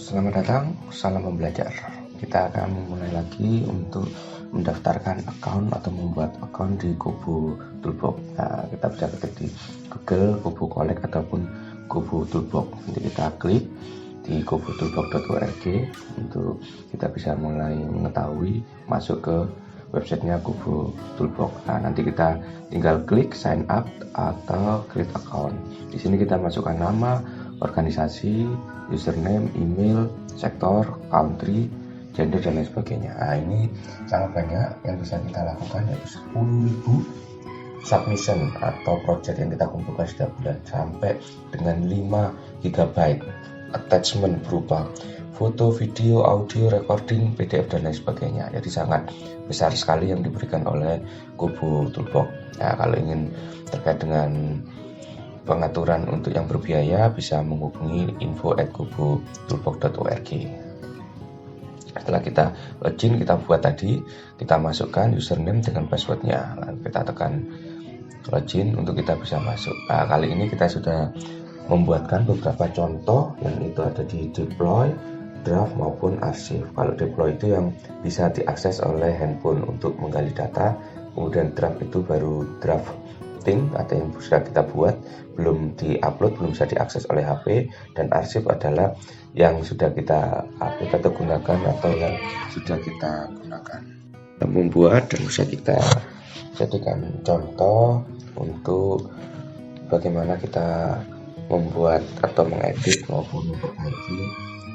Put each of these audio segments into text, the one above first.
Selamat datang, salam membelajar. Kita akan memulai lagi untuk mendaftarkan account atau membuat account di Kobo Toolbox. Nah, kita bisa ketik di Google Kobo Collect ataupun Kobo Toolbox. Nanti kita klik di kobotoolbox.org untuk kita bisa mulai mengetahui masuk ke websitenya Kobo Toolbox. Nah, nanti kita tinggal klik sign up atau create account. Di sini kita masukkan nama, organisasi, username, email, sektor, country, gender, dan lain sebagainya. Nah, ini sangat banyak yang bisa kita lakukan, yaitu 10.000 submission atau project yang kita kumpulkan setiap bulan, sampai dengan 5 GB attachment berupa foto, video, audio, recording, PDF, dan lain sebagainya. Jadi sangat besar sekali yang diberikan oleh Kobo Toolbox. Nah, kalau ingin terkait dengan pengaturan untuk yang berbiaya bisa menghubungi info@kobotoolbox.org. Setelah kita login, kita buat tadi, kita masukkan username dengan passwordnya, lalu kita tekan login untuk kita bisa masuk. Nah, kali ini kita sudah membuatkan beberapa contoh yang itu ada di deploy, draft maupun arsip. Kalau deploy itu yang bisa diakses oleh handphone untuk menggali data, kemudian draft itu baru drafting atau yang sudah kita buat, belum diupload, belum bisa diakses oleh HP, dan arsip adalah yang sudah kita upload atau gunakan atau yang sudah kita gunakan. Kita membuat dan bisa kita jadikan contoh untuk bagaimana kita membuat atau mengedit maupun memperbaiki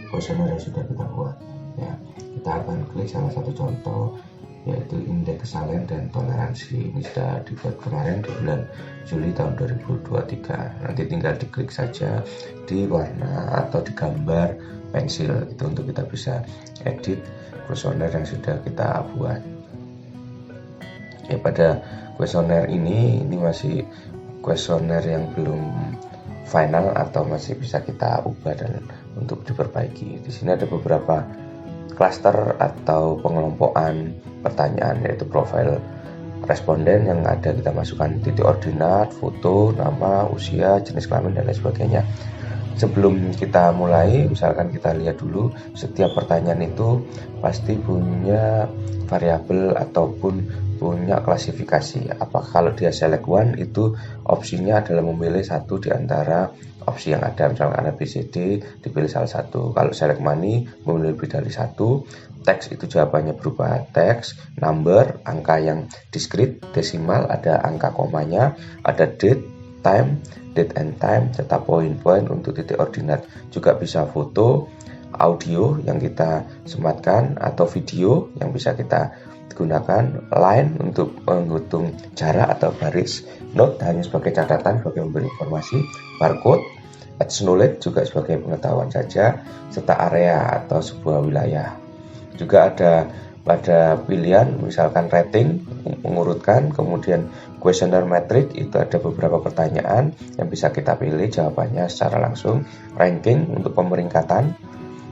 kuesioner yang sudah kita buat. Ya, kita akan klik salah satu contoh, yaitu indeks kesalahan dan toleransi. Ini sudah dibuat kemarin di bulan Juli tahun 2023. Nanti tinggal diklik saja di warna atau di gambar pensil itu untuk kita bisa edit kuesioner yang sudah kita buat. Ya, pada kuesioner ini masih kuesioner yang belum final atau masih bisa kita ubah dan untuk diperbaiki. Di sini ada beberapa klaster atau pengelompokan pertanyaan, yaitu profil responden yang ada kita masukkan titik ordinat, foto, nama, usia, jenis kelamin, dan lain sebagainya. Sebelum kita mulai, misalkan kita lihat dulu, setiap pertanyaan itu pasti punya variabel ataupun punya klasifikasi. Apakah kalau dia select one, itu opsinya adalah memilih satu di antara opsi yang ada, misalnya ada BCD, dipilih salah satu. Kalau select money, memilih lebih dari satu. Teks itu jawabannya berupa teks, number, angka yang discrete, desimal, ada angka komanya, ada date and time, serta poin-poin untuk titik ordinat. Juga bisa foto, audio yang kita sematkan, atau video yang bisa kita gunakan, line untuk menghitung jarak atau baris, note hanya sebagai catatan sebagai memberi informasi, barcode, knowledge juga sebagai pengetahuan saja, serta area atau sebuah wilayah. Juga ada pada pilihan misalkan rating, mengurutkan, kemudian questionnaire metric, itu ada beberapa pertanyaan yang bisa kita pilih jawabannya secara langsung, ranking untuk pemeringkatan,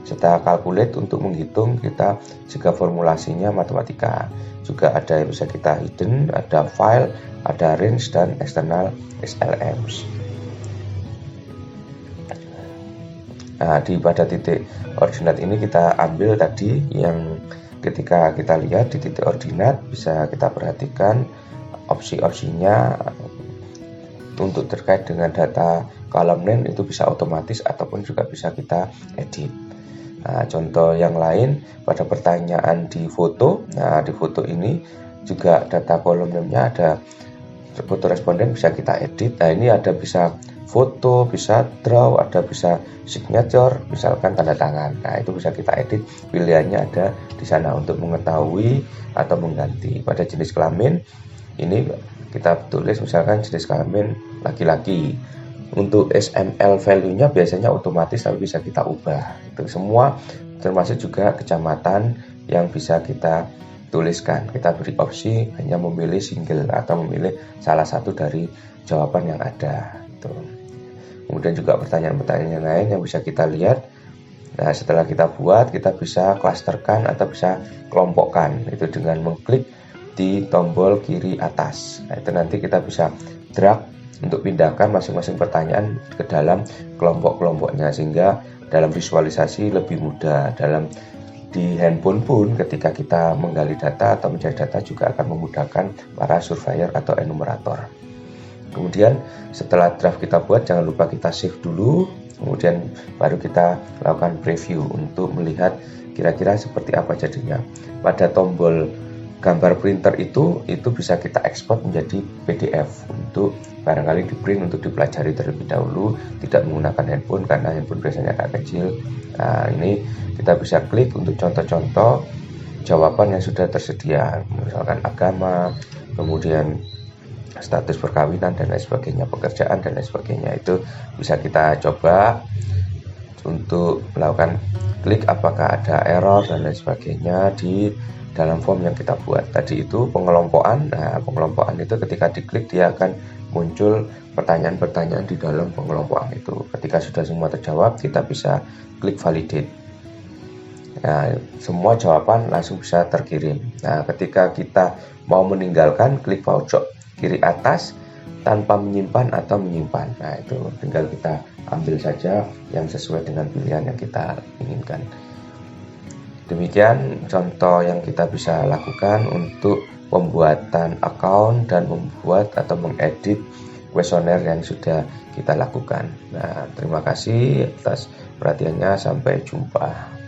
serta calculate untuk menghitung kita jika formulasinya matematika. Juga ada yang bisa kita hidden, ada file, ada range, dan external SLMs. Nah, pada titik ordinat ini kita ambil tadi yang ketika kita lihat di titik ordinat bisa kita perhatikan opsi-opsinya untuk terkait dengan data kolom name itu bisa otomatis ataupun juga bisa kita edit. Nah, contoh yang lain pada pertanyaan di foto. Nah, di foto ini juga data kolom name-nya ada foto responden bisa kita edit. Nah, ini ada bisa foto, bisa draw, ada bisa signature, misalkan tanda tangan. Nah, itu bisa kita edit. Pilihannya ada di sana untuk mengetahui atau mengganti. Pada jenis kelamin ini kita tulis misalkan jenis kelamin laki-laki. Untuk SML value-nya biasanya otomatis tapi bisa kita ubah. Itu semua termasuk juga kecamatan yang bisa kita tuliskan. Kita beri opsi hanya memilih single atau memilih salah satu dari jawaban yang ada. Itu. Kemudian juga pertanyaan-pertanyaan lain yang bisa kita lihat. Nah, setelah kita buat, kita bisa klasterkan atau bisa kelompokkan. Itu dengan mengklik di tombol kiri atas. Nah, itu nanti kita bisa drag untuk pindahkan masing-masing pertanyaan ke dalam kelompok-kelompoknya, sehingga dalam visualisasi lebih mudah. Di handphone pun ketika kita menggali data atau mencari data juga akan memudahkan para surveyor atau enumerator. Kemudian setelah draft kita buat, jangan lupa kita save dulu, kemudian baru kita lakukan preview untuk melihat kira-kira seperti apa jadinya. Pada tombol gambar printer itu bisa kita ekspor menjadi PDF untuk barangkali di print untuk dipelajari terlebih dahulu, tidak menggunakan handphone karena handphone biasanya agak kecil. Nah, ini kita bisa klik untuk contoh-contoh jawaban yang sudah tersedia, misalkan agama, kemudian status perkawinan dan lain sebagainya, pekerjaan dan lain sebagainya. Itu bisa kita coba untuk melakukan klik apakah ada error dan lain sebagainya di dalam form yang kita buat tadi. Itu pengelompokan. Nah, pengelompokan itu ketika diklik dia akan muncul pertanyaan-pertanyaan di dalam pengelompokan itu. Ketika sudah semua terjawab, kita bisa klik validate. Nah, semua jawaban langsung bisa terkirim. Nah, ketika kita mau meninggalkan, klik pojok kiri atas tanpa menyimpan atau menyimpan. Nah, itu tinggal kita ambil saja yang sesuai dengan pilihan yang kita inginkan. Demikian contoh yang kita bisa lakukan untuk pembuatan account dan membuat atau mengedit kuesioner yang sudah kita lakukan. Nah, terima kasih atas perhatiannya. Sampai jumpa.